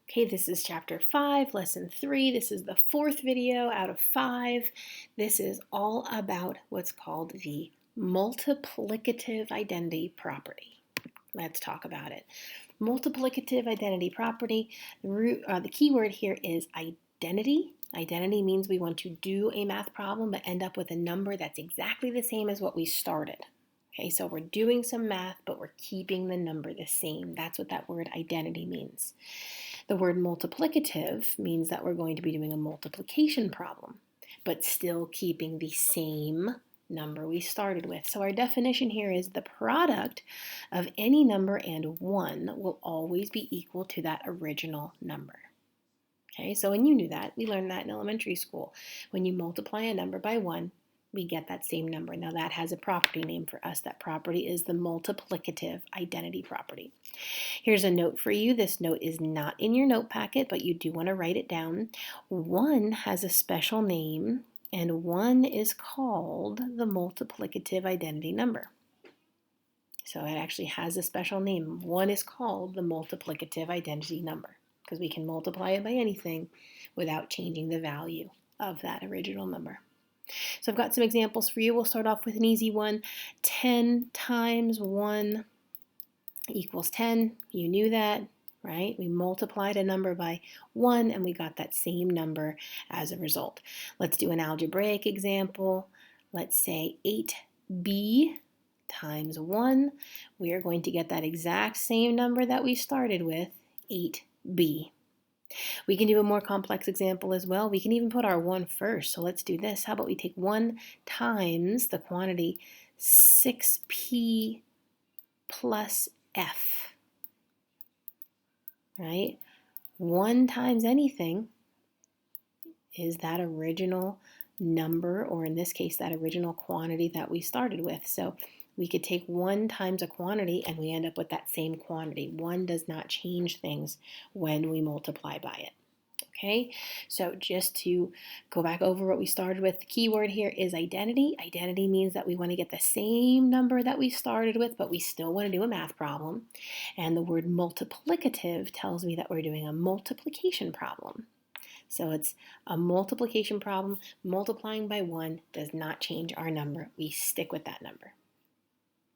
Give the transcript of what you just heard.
Okay, this is chapter 5, lesson 3. This is the 4th video out of 5. This is all about what's called the multiplicative identity property. Let's talk about it. Multiplicative identity property, the key word here is identity. Identity means we want to do a math problem but end up with a number that's exactly the same as what we started. Okay, so we're doing some math, but we're keeping the number the same. That's what that word identity means. The word multiplicative means that we're going to be doing a multiplication problem, but still keeping the same number we started with. So our definition here is the product of any number and 1 will always be equal to that original number. Okay, so when you knew that, we learned that in elementary school. When you multiply a number by 1, we get that same number. Now that has a property name for us. That property is the multiplicative identity property. Here's a note for you. This note is not in your note packet, but you do want to write it down. 1 has a special name, and 1 is called the multiplicative identity number. So it actually has a special name. 1 is called the multiplicative identity number because we can multiply it by anything without changing the value of that original number. So I've got some examples for you. We'll start off with an easy one. 10 times 1 equals 10. You knew that, right? We multiplied a number by 1 and we got that same number as a result. Let's do an algebraic example. Let's say 8b times 1. We are going to get that exact same number that we started with, 8b. We can do a more complex example as well. We can even put our 1 first. So let's do this. How about we take 1 times the quantity 6p plus f, right? 1 times anything is that original number, or in this case, that original quantity that we started with. So we could take 1 times a quantity and we end up with that same quantity. 1 does not change things when we multiply by it. Okay, so just to go back over what we started with, the key word here is identity. Identity means that we want to get the same number that we started with, but we still want to do a math problem. And the word multiplicative tells me that we're doing a multiplication problem. So it's a multiplication problem. Multiplying by 1 does not change our number. We stick with that number.